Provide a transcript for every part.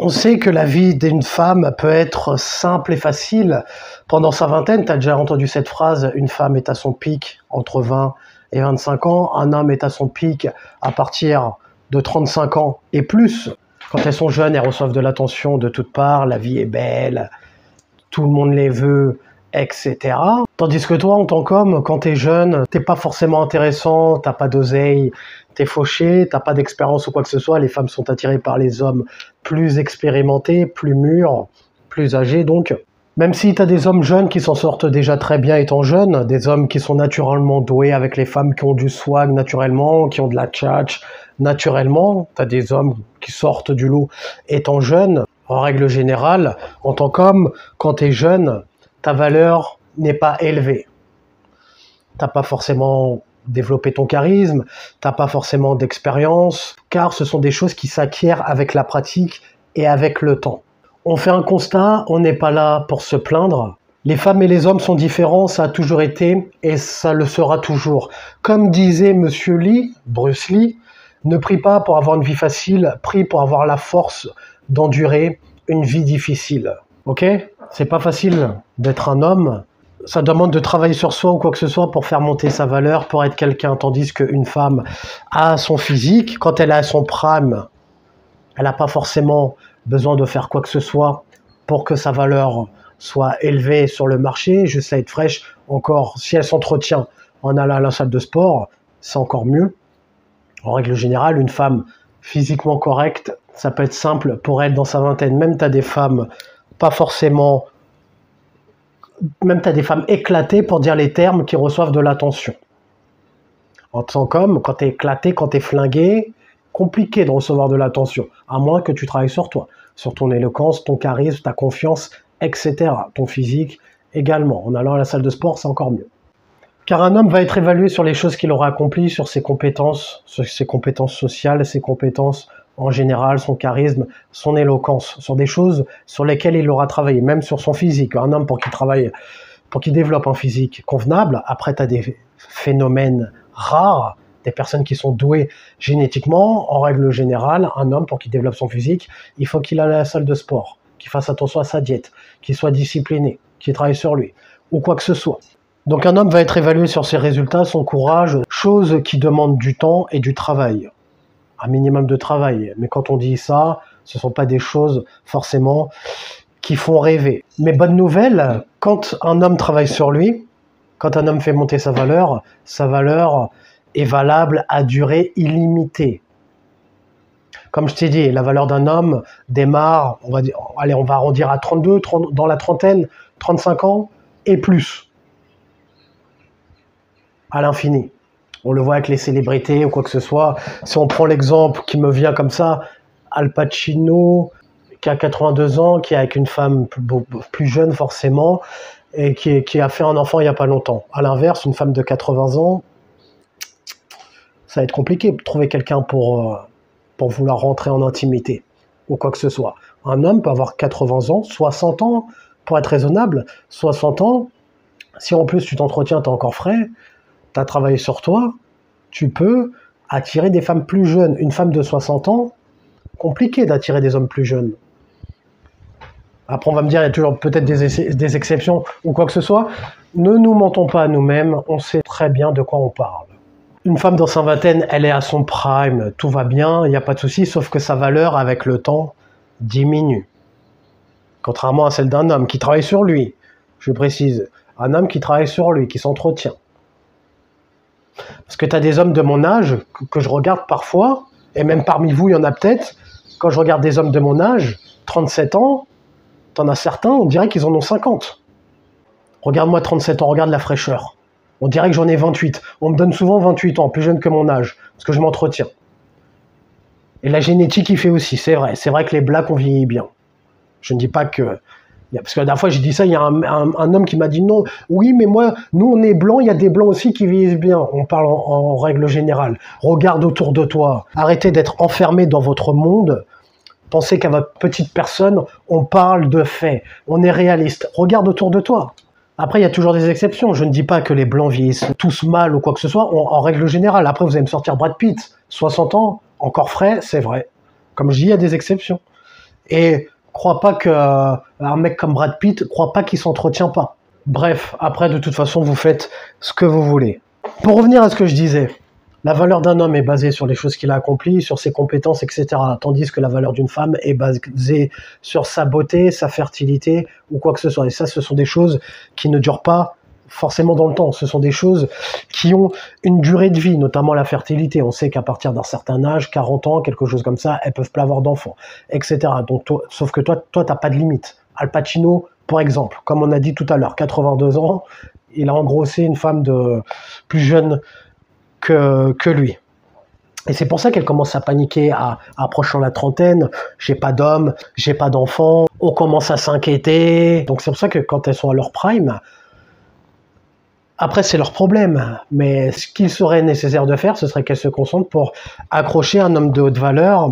On sait que la vie d'une femme peut être simple et facile. Pendant sa vingtaine, tu as déjà entendu cette phrase, une femme est à son pic entre 20 et 25 ans, un homme est à son pic à partir de 35 ans et plus. Quand elles sont jeunes, elles reçoivent de l'attention de toutes parts, la vie est belle, tout le monde les veut, etc. Tandis que toi, en tant qu'homme, quand t'es jeune, t'es pas forcément intéressant, t'as pas d'oseille, t'es fauché, t'as pas d'expérience ou quoi que ce soit. Les femmes sont attirées par les hommes plus expérimentés, plus mûrs, plus âgés donc. Même si t'as des hommes jeunes qui s'en sortent déjà très bien étant jeunes, des hommes qui sont naturellement doués avec les femmes, qui ont du swag naturellement, qui ont de la tchatch naturellement, t'as des hommes qui sortent du lot étant jeunes. En règle générale, en tant qu'homme, quand t'es jeune, ta valeur n'est pas élevée. T'as pas forcément développé ton charisme, t'as pas forcément d'expérience, car ce sont des choses qui s'acquièrent avec la pratique et avec le temps. On fait un constat, on n'est pas là pour se plaindre. Les femmes et les hommes sont différents, ça a toujours été et ça le sera toujours. Comme disait Monsieur Lee, Bruce Lee, ne prie pas pour avoir une vie facile, prie pour avoir la force d'endurer une vie difficile. Ok ? C'est pas facile d'être un homme. Ça demande de travailler sur soi ou quoi que ce soit pour faire monter sa valeur, pour être quelqu'un. Tandis qu'une femme a son physique, quand elle a son prime, elle n'a pas forcément besoin de faire quoi que ce soit pour que sa valeur soit élevée sur le marché. Juste à être fraîche. Encore, si elle s'entretient en allant à la salle de sport, c'est encore mieux. En règle générale, une femme physiquement correcte, ça peut être simple pour elle dans sa vingtaine. Même tu as des femmes pas forcément... Même tu as des femmes éclatées pour dire les termes qui reçoivent de l'attention. En tant qu'homme, quand tu es éclaté, quand tu es flingué, compliqué de recevoir de l'attention, à moins que tu travailles sur toi, sur ton éloquence, ton charisme, ta confiance, etc. Ton physique également. En allant à la salle de sport, c'est encore mieux. Car un homme va être évalué sur les choses qu'il aura accomplies, sur ses compétences sociales, ses compétences en général, son charisme, son éloquence, sur des choses sur lesquelles il aura travaillé, même sur son physique. Un homme, pour qu'il développe un physique convenable, après tu as des phénomènes rares, des personnes qui sont douées génétiquement. En règle générale, un homme, pour qu'il développe son physique, il faut qu'il aille à la salle de sport, qu'il fasse attention à sa diète, qu'il soit discipliné, qu'il travaille sur lui, ou quoi que ce soit. Donc un homme va être évalué sur ses résultats, son courage, choses qui demandent du temps et du travail. Un minimum de travail. Mais quand on dit ça, ce ne sont pas des choses forcément qui font rêver. Mais bonne nouvelle, quand un homme travaille sur lui, quand un homme fait monter sa valeur est valable à durée illimitée. Comme je t'ai dit, la valeur d'un homme démarre, on va arrondir à 32, dans la trentaine, 35 ans et plus. À l'infini. On le voit avec les célébrités ou quoi que ce soit. Si on prend l'exemple qui me vient comme ça, Al Pacino, qui a 82 ans, qui est avec une femme plus jeune forcément, et qui a fait un enfant il n'y a pas longtemps. À l'inverse, une femme de 80 ans, ça va être compliqué de trouver quelqu'un pour vouloir rentrer en intimité ou quoi que ce soit. Un homme peut avoir 80 ans, 60 ans, pour être raisonnable, 60 ans, si en plus tu t'entretiens, tu es encore frais, tu as travaillé sur toi, tu peux attirer des femmes plus jeunes. Une femme de 60 ans, compliqué d'attirer des hommes plus jeunes. Après, on va me dire, il y a toujours peut-être des exceptions ou quoi que ce soit. Ne nous mentons pas à nous-mêmes, on sait très bien de quoi on parle. Une femme dans sa vingtaine, elle est à son prime, tout va bien, il n'y a pas de souci, sauf que sa valeur, avec le temps, diminue. Contrairement à celle d'un homme qui travaille sur lui, je précise, un homme qui travaille sur lui, qui s'entretient. Parce que tu as des hommes de mon âge que je regarde parfois, et même parmi vous, il y en a peut-être, quand je regarde des hommes de mon âge, 37 ans, t'en as certains, on dirait qu'ils en ont 50. Regarde-moi 37 ans, regarde la fraîcheur. On dirait que j'en ai 28. On me donne souvent 28 ans, plus jeune que mon âge, parce que je m'entretiens. Et la génétique y fait aussi, c'est vrai. C'est vrai que les blacks, on vieillit bien. Je ne dis pas que... Parce que la dernière fois, j'ai dit ça, il y a un homme qui m'a dit non. Oui, mais moi, nous, on est blancs, il y a des blancs aussi qui vieillissent bien. On parle en règle générale. Regarde autour de toi. Arrêtez d'être enfermés dans votre monde. Pensez qu'à votre petite personne, on parle de faits. On est réaliste. Regarde autour de toi. Après, il y a toujours des exceptions. Je ne dis pas que les blancs vieillissent tous mal ou quoi que ce soit, en règle générale. Après, vous allez me sortir Brad Pitt, 60 ans, encore frais, c'est vrai. Comme je dis, il y a des exceptions. Et crois pas que un mec comme Brad Pitt, crois pas qu'il s'entretient pas. Bref, après, de toute façon, vous faites ce que vous voulez. Pour revenir à ce que je disais, la valeur d'un homme est basée sur les choses qu'il a accomplies, sur ses compétences, etc. Tandis que la valeur d'une femme est basée sur sa beauté, sa fertilité ou quoi que ce soit. Et ça, ce sont des choses qui ne durent pas forcément dans le temps. Ce sont des choses qui ont une durée de vie, notamment la fertilité. On sait qu'à partir d'un certain âge, 40 ans, quelque chose comme ça, elles peuvent pas avoir d'enfants, etc. Donc, sauf que toi, t'as pas de limite. Al Pacino, par exemple, comme on a dit tout à l'heure, 82 ans, il a engrossé une femme de plus jeune que lui. Et c'est pour ça qu'elle commence à paniquer approchant la trentaine. J'ai pas d'homme, j'ai pas d'enfant, on commence à s'inquiéter. Donc c'est pour ça que quand elles sont à leur prime, après c'est leur problème. Mais ce qu'il serait nécessaire de faire, ce serait qu'elles se concentrent pour accrocher un homme de haute valeur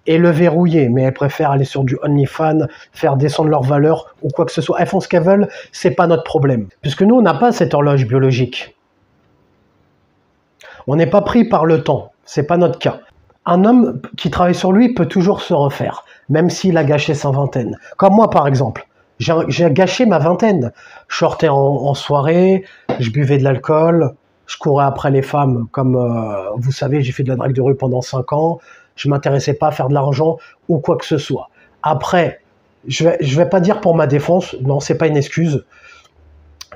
et le verrouiller. Mais elles préfèrent aller sur du OnlyFans, faire descendre leur valeur ou quoi que ce soit. Elles font ce qu'elles veulent, c'est pas notre problème. Puisque nous, on n'a pas cette horloge biologique. On n'est pas pris par le temps, c'est pas notre cas. Un homme qui travaille sur lui peut toujours se refaire, même s'il a gâché sa vingtaine. Comme moi par exemple, j'ai gâché ma vingtaine. Je sortais en soirée, je buvais de l'alcool, je courais après les femmes, comme vous savez, j'ai fait de la drague de rue pendant 5 ans, je m'intéressais pas à faire de l'argent ou quoi que ce soit. Après, je vais pas dire pour ma défense, non, c'est pas une excuse.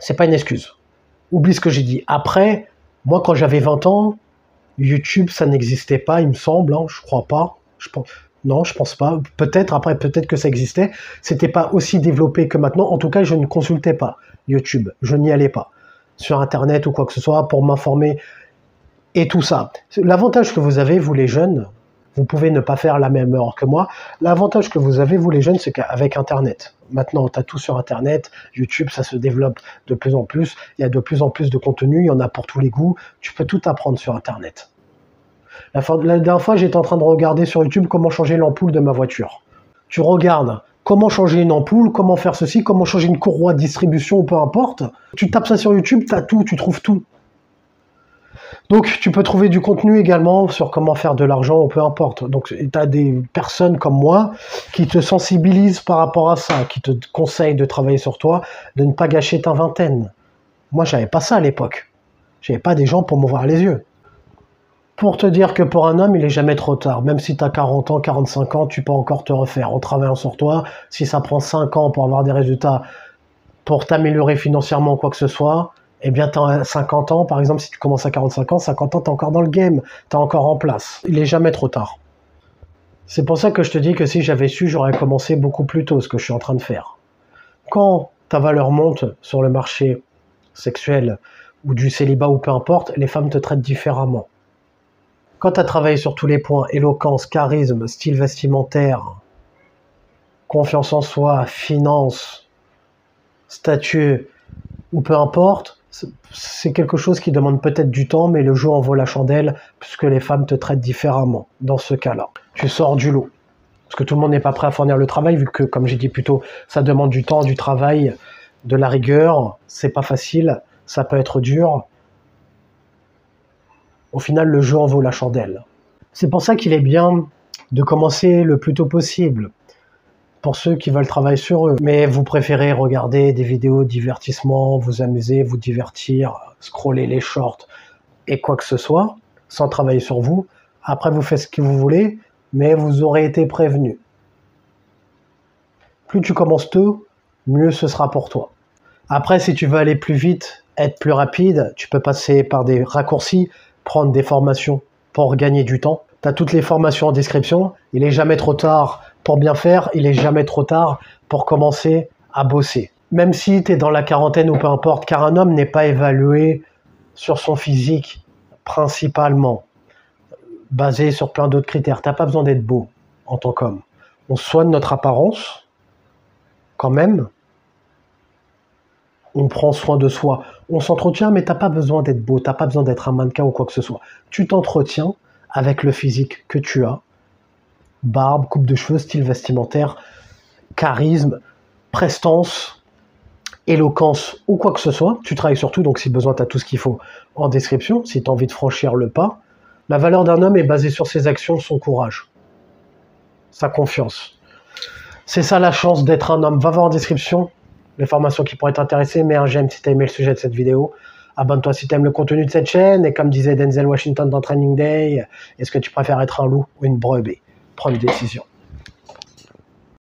C'est pas une excuse. Oublie ce que j'ai dit. Après, moi, quand j'avais 20 ans, YouTube, ça n'existait pas, il me semble, hein, je crois pas. Non, je pense pas. Peut-être, après, peut-être que ça existait. C'était pas aussi développé que maintenant. En tout cas, je ne consultais pas YouTube. Je n'y allais pas. Sur Internet ou quoi que ce soit, pour m'informer et tout ça. L'avantage que vous avez, vous les jeunes, vous pouvez ne pas faire la même heure que moi. L'avantage que vous avez, vous les jeunes, c'est qu'avec Internet, maintenant, tu as tout sur Internet. YouTube, ça se développe de plus en plus. Il y a de plus en plus de contenu. Il y en a pour tous les goûts. Tu peux tout apprendre sur Internet. La dernière fois, j'étais en train de regarder sur YouTube comment changer l'ampoule de ma voiture. Tu regardes comment changer une ampoule, comment faire ceci, comment changer une courroie de distribution, peu importe. Tu tapes ça sur YouTube, tu as tout, tu trouves tout. Donc, tu peux trouver du contenu également sur comment faire de l'argent, ou peu importe. Donc, tu as des personnes comme moi qui te sensibilisent par rapport à ça, qui te conseillent de travailler sur toi, de ne pas gâcher ta vingtaine. Moi, j'avais pas ça à l'époque. J'avais pas des gens pour m'ouvrir les yeux. Pour te dire que pour un homme, il est jamais trop tard. Même si tu as 40 ans, 45 ans, tu peux encore te refaire. En travaillant sur toi, si ça prend 5 ans pour avoir des résultats, pour t'améliorer financièrement ou quoi que ce soit, eh bien, tu as 50 ans, par exemple, si tu commences à 45 ans, 50 ans, tu es encore dans le game, tu es encore en place. Il est jamais trop tard. C'est pour ça que je te dis que si j'avais su, j'aurais commencé beaucoup plus tôt, ce que je suis en train de faire. Quand ta valeur monte sur le marché sexuel ou du célibat ou peu importe, les femmes te traitent différemment. Quand tu as travaillé sur tous les points, éloquence, charisme, style vestimentaire, confiance en soi, finance, statut, ou peu importe, c'est quelque chose qui demande peut-être du temps, mais le jeu en vaut la chandelle, puisque les femmes te traitent différemment dans ce cas-là. Tu sors du lot. Parce que tout le monde n'est pas prêt à fournir le travail, vu que, comme j'ai dit plus tôt, ça demande du temps, du travail, de la rigueur, c'est pas facile, ça peut être dur. Au final, le jeu en vaut la chandelle. C'est pour ça qu'il est bien de commencer le plus tôt possible, pour ceux qui veulent travailler sur eux. Mais vous préférez regarder des vidéos de divertissement, vous amuser, vous divertir, scroller les shorts et quoi que ce soit, sans travailler sur vous. Après, vous faites ce que vous voulez, mais vous aurez été prévenu. Plus tu commences tôt, mieux ce sera pour toi. Après, si tu veux aller plus vite, être plus rapide, tu peux passer par des raccourcis, prendre des formations pour gagner du temps. Tu as toutes les formations en description. Il n'est jamais trop tard pour bien faire. Il n'est jamais trop tard pour commencer à bosser. Même si tu es dans la quarantaine ou peu importe, car un homme n'est pas évalué sur son physique principalement, basé sur plein d'autres critères. Tu n'as pas besoin d'être beau en tant qu'homme. On soigne notre apparence quand même. On prend soin de soi, on s'entretient, mais t'as pas besoin d'être beau, t'as pas besoin d'être un mannequin ou quoi que ce soit. Tu t'entretiens avec le physique que tu as. Barbe, coupe de cheveux, style vestimentaire, charisme, prestance, éloquence ou quoi que ce soit. Tu travailles sur tout, donc si besoin, tu as tout ce qu'il faut en description, si tu as envie de franchir le pas. La valeur d'un homme est basée sur ses actions, son courage, sa confiance. C'est ça la chance d'être un homme. Va voir en description les formations qui pourraient t'intéresser. Mets un j'aime si tu as aimé le sujet de cette vidéo. Abonne-toi si tu aimes le contenu de cette chaîne. Et comme disait Denzel Washington dans Training Day, est-ce que tu préfères être un loup ou une brebis? Prends une décision.